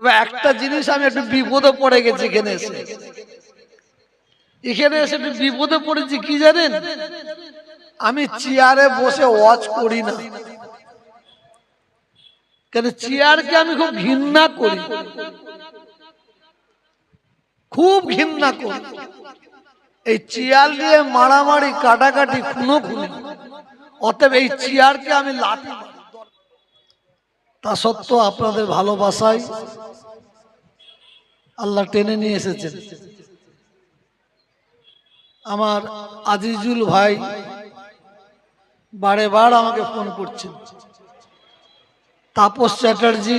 তবে একটা জিনিস আমি একটু বিপদে পড়ে গেছি এখানে এসে একটু বিপদে পড়েছি কি জানেন, আমি চেয়ারে বসে ওয়াচ করি না, কেন চেয়ারকে আমি খুব ঘৃণা করি, খুব ঘৃণা করি। এই চেয়ার নিয়ে মারামারি কাটাকাটি খুনোখুনি, অতএব এই চেয়ারকে আমি লাঠি। তা সত্ত্বেও আপনাদের ভালোবাসায় আল্লাহ টেনে নিয়ে এসেছেন। আমার আজিজুল ভাই বারে বার আমাকে ফোন করছেন, তাপস চ্যাটার্জি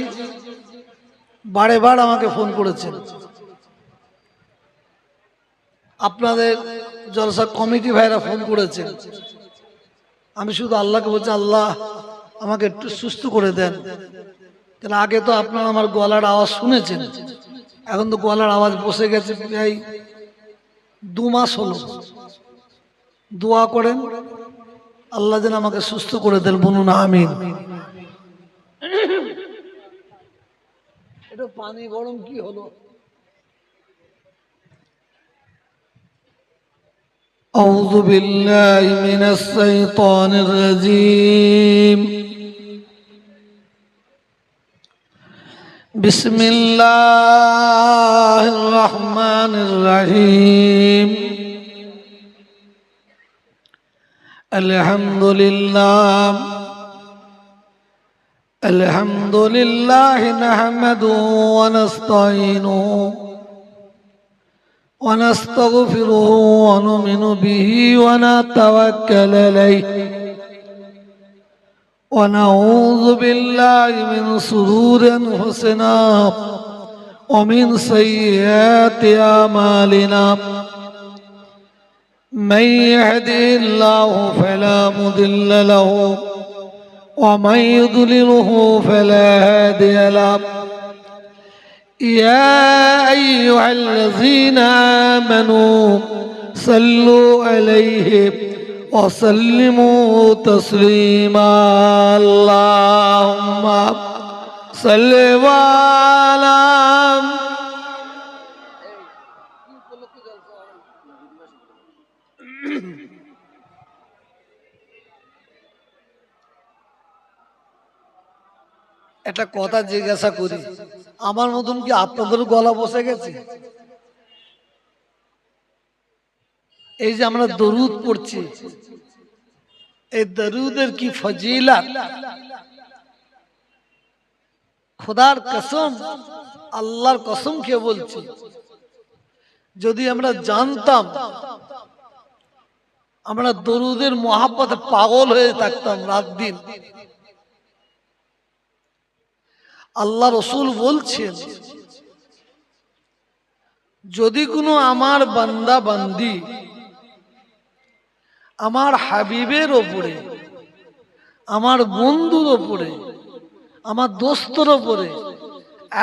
বারে বার আমাকে ফোন করেছেন, আপনাদের জলসা কমিটি ভাইরা ফোন করেছেন। আমি শুধু আল্লাহকে বলছি, আল্লাহ আমাকে একটু সুস্থ করে দেন। কেন আগে তো আপনারা আমার গলার আওয়াজ শুনেছেন, এখন তো গলার আওয়াজ বসে গেছে, প্রায় 2 মাস হলো। দোয়া করেন আল্লাহ যেন আমাকে সুস্থ করে দেন, বলুন আমিন। এটা পানি গরম কি হলো? أعوذ بالله من الشيطان الرجيم بسم الله الرحمن الرحيم الحمد لله نحمده ونستعينه ونستغفره ونؤمن به ونتوكل عليه ونعوذ بالله من شرور أنفسنا ومن سيئات أعمالنا من يهده الله فلا مضل له ومن يضلله فلا هادي له يا أيها الذين آمنوا صلوا عليه وسلموا تسليما اللهم صل على একটা কথা জিজ্ঞাসা করি, আমার মতন কি আপনাদের গলা বসে গেছে? এই যে আমরা দরুদ পড়ছি, এই দরুদের কি ফজিলত! খোদার কসম, আল্লাহর কসম খেয়ে বলছি, যদি আমরা জানতাম, আমরা দরুদের মহাব্বতে পাগল হয়ে থাকতাম রাত দিন। আল্লাহ রসুল বলছেন, যদি কোনো আমার বান্দা বান্দি আমার হাবিবের ওপরে, আমার বন্ধুর ওপরে, আমার দোস্তর ওপরে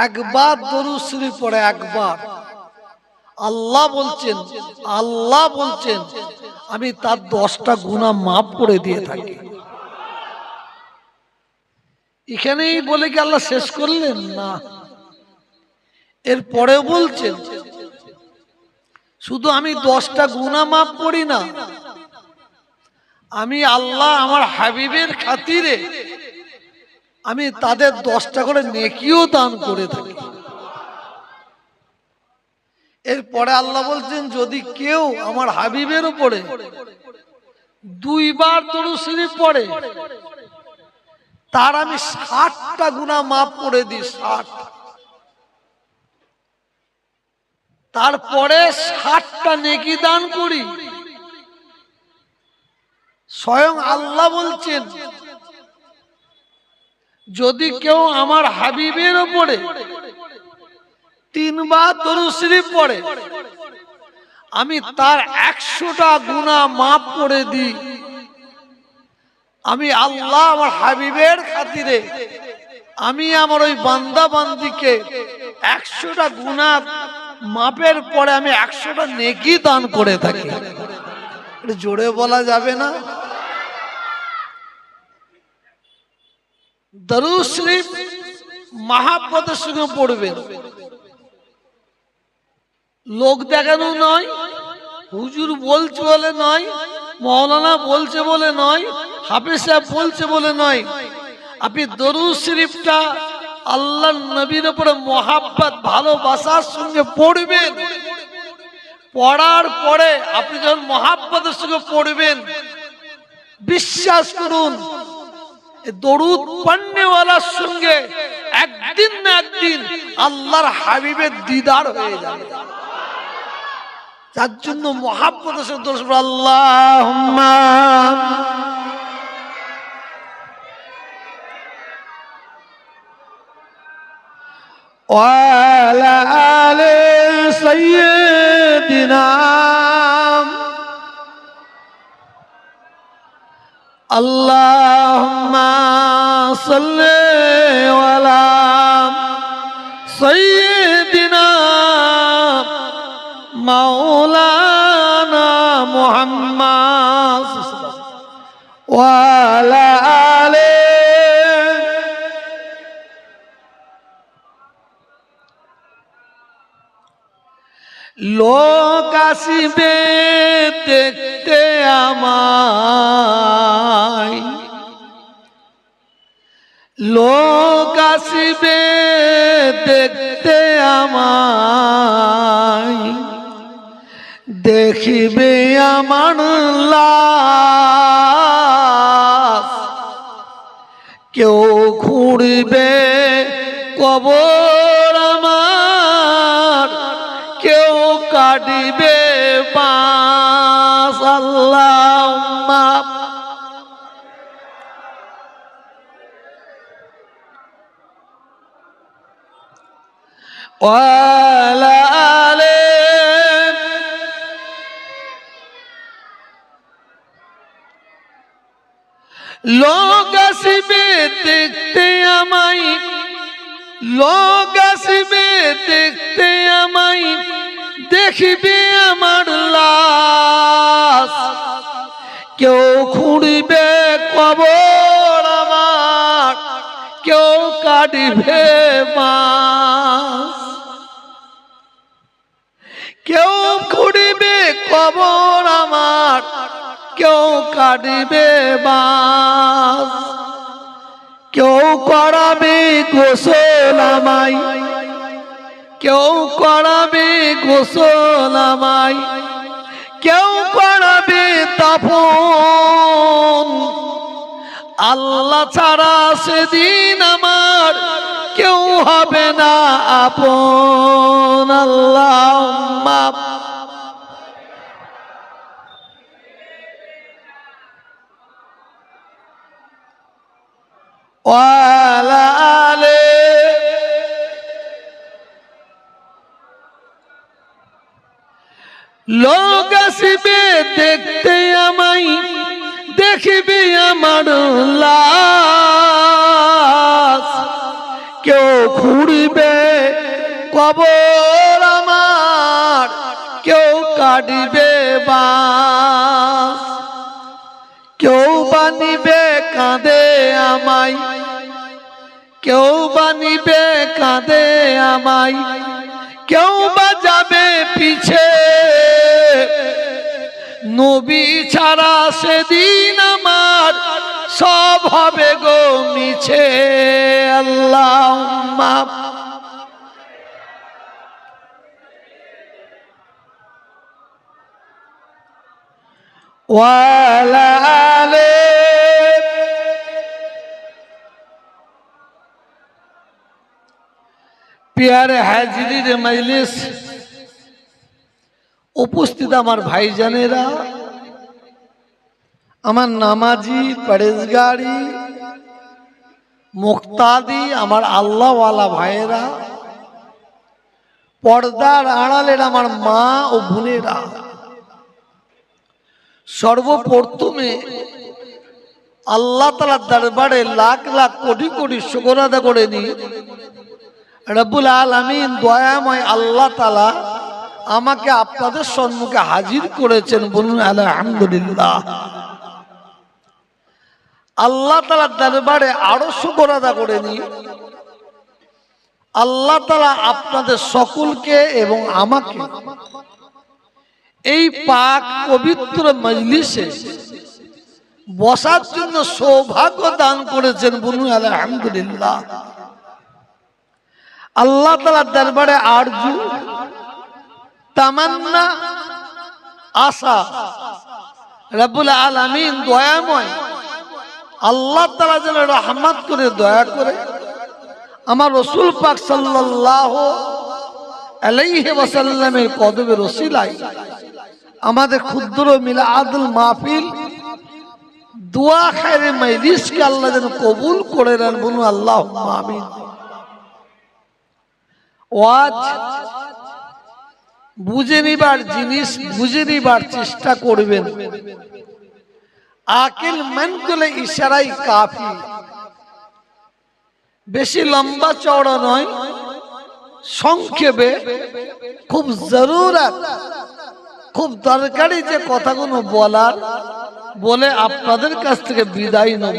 একবার দরুদ শরীফ পড়ে, একবার, আল্লাহ বলছেন আমি তার 10টা গুনাহ মাফ করে দিয়ে থাকি। এখানেই বলে কি আল্লাহ শেষ করলেন? না, এর পরেও বলছেন শুধু আমি 10টা গুনাহ মাফ করি না, আমি আল্লাহ আমার হাবিবের খাতিরে আমি তাদের 10টা করে নেকিও দান করে থাকি। এরপরে আল্লাহ বলছেন, যদি কেউ আমার হাবিবের উপরে 2 বার দরুদ শরীফ পড়ে, তার আমি 60টা গুনাহ মাফ করে দিই। 60, তারপরে 60টা নেকি দান করি। স্বয়ং আল্লাহ বলছেন, যদি কেউ আমার হাবিবের উপরে 3 বার দরুদ শরীফ পড়ে, আমি তার 100টা গুনাহ মাফ করে দিই। আমি আল্লাহ আমার হাবিবের খাতিরে আমি আমার ওই বান্দা বান্দিকে 100টা গুনাহ মাপের পরে আমি 100টা নেকি দান করে থাকি। জোরে বলা যাবে না? দরুদ শরীফ মহাব্বতের সঙ্গে পড়বেন। লোক দেখানো নয়, হুজুর বলছে বলে নয়, মৌলানা বলছে বলে নয়, হাফেজ সাহেব বলছে বলে নয়। আপনি দরুদ শরীফটা আল্লাহর নবীর উপরে মহাব্বত ভালোবাসার সঙ্গে পড়বেন। পড়ার পরে আপনি যখন মহাব্বতের সঙ্গে পড়বেন, বিশ্বাস করুন দরুদ পড়নেওয়ালার সঙ্গে একদিন না একদিন আল্লাহর হাবিবের দিদার হয়ে যাবে। তার জন্য মহাব্বতের সঙ্গে দরুদ পড়ুন। আল্লাহুম্মা ওয়ালা আলি সাইয়্যিদিনা আল্লাহুম্মা সাল্লি আলা সাইয়্যিদিনা মাওলানা মুহাম্মদ ওয়ালা আলি। লোক আসিবে দেখতে আমায়, লোক আসিবে দেখতে আমায়, দেখিবে আমার লাশ, কেউ খুঁড়বে কবর আমার, কেউ কাটিবে বাঁশ। আল্লাহুম্মা ওয়ালা আলি। লোক আসিবে দেখতে আমায়, লোক আসিবে দেখতে আমায়, দেখিবে আমার লাশ, কেউ খুঁড়িবে কবর আমার, কেউ কাটিবে বাঁশ, কেউ খুঁড়িবে কবর আমার, কেউ কাটিবে বাঁশ, কেউ করাবে গোসল আমায়, কেউ করাবে গোসল আমায়, কেউ করাবে দাফন। আল্লাহ ছাড়া সেদিন আমার কেউ হবে না আপন। আল্লাহুম্মা ওয়ালা আলি। লোক আসিবে দেখতে আমায়, দেখিবে আমার লাশ, কেউ খুঁড়িবে কবর আমার, কেউ কাটিবে বাঁশ, কেউ বানিবে কাঁদে আমায়, কেউ বানিবে কাঁদে আমায়, কেউ বাজাবে পিছে, নবী ছাড়া সেদিন আমার সব হবে গো মিছে। আল্লাহুম্মা ওয়ালা আলি। প্যারে হাজিরির মজলিস উপস্থিত আমার ভাইজানেরা, আমার নামাজি পরেজগারি মুক্তাদি আমার আল্লাহওয়ালা ভাইয়েরা, পর্দার আড়ালের আমার মা ও বোনেরা, সর্বপ্রথমে আল্লাহ তাআলার দরবারে লাখ লাখ কোটি কোটি শুকর আদা করে নি। রব্বুল আলামিন দয়াময় আল্লাহ তাআলা আমাকে আপনাদের সম্মুখে হাজির করেছেন, বলুন আলহামদুলিল্লাহ। আল্লাহ তাআলার দরবারে আরো শুকর আদা করে নি। আল্লাহ তাআলা আপনাদের সকলকে এবং আমাকে এই পাক পবিত্র মজলিসে বসার জন্য সৌভাগ্য দান করেছেন। বলুন আলহামদুলিল্লাহ। আল্লাহ তাআলার দরবারে আরজু, তামান্না, আশা রব্বুল আলামিন দয়াময় আল্লাহ তাআলা যেন রহমত করে দয়া করে আমার রাসূল পাক সাল্লাল্লাহু আলাইহি ওয়াসাল্লামের কদমের ওসিলায় আমাদের ক্ষুদ্র মিলাদুল মাহফিল দোয়া খায়রে মজলিসকে আল্লাহ যেন কবুল করে নেন। বলুন আল্লাহুম্মা আমিন। ওয়াজ বুঝে নিবার জিনিস বুঝে নিবার চেষ্টা করবেন। আকিল মন করলে ইশারাই কাফি। বেশি লম্বা চওড়া নয়, সংক্ষেপে খুব জরুরত, খুব দরকারি যে কথাগুলো বলার বলে আপনাদের কাছ থেকে বিদায় নেব।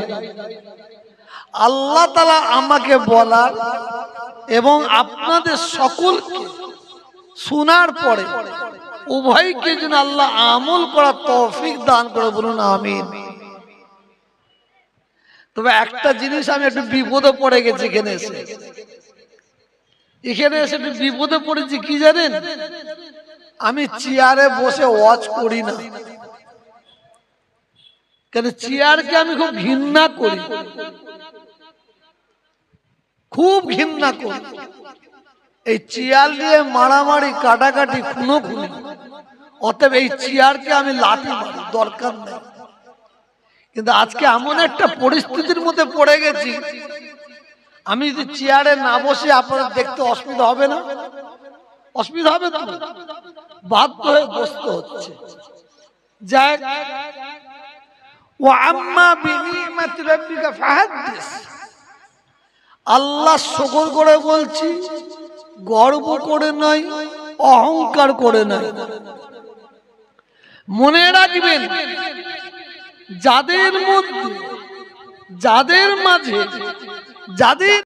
আল্লাহ তাআলা আমাকে বলার এবং আপনাদের সকলকে শোনার পরে উভয়কে যেন আল্লাহ আমল করার তৌফিক দান করে। বলুন আমিন। তবে একটা জিনিস আমি একটু বিপদে পড়ে গেছি এখানে এসে একটু বিপদে পড়েছি। কি জানেন, আমি চেয়ারে বসে ওয়াজ করি না, কেন চেয়ারকে আমি খুব ঘৃণা করি, খুব ঘৃণা করি। এই চেয়ার নিয়ে মারামারি, কাটাকাটি, খুনোখুনি, অতএব এই চেয়ারকে আমি লাঠি মারি, দরকার নেই। কিন্তু আজকে এমন একটা পরিস্থিতির মধ্যে পড়ে গেছি, আমি যদি চেয়ারে না বসে আপনাদের দেখতে অসুবিধা হবে না? অসুবিধা হবে তো, বাধ্য হয়ে বসতে হচ্ছে। যাই ওয়া আম্মা বিনিমাতি রাব্বিকা ফাহাদ্দিস। আল্লাহ শুকর করে বলছি, গর্ব করে নয়, অহংকার করে নয়। মনে রাখবেন, যাদের মধ্যে, যাদের মাঝে, যাদের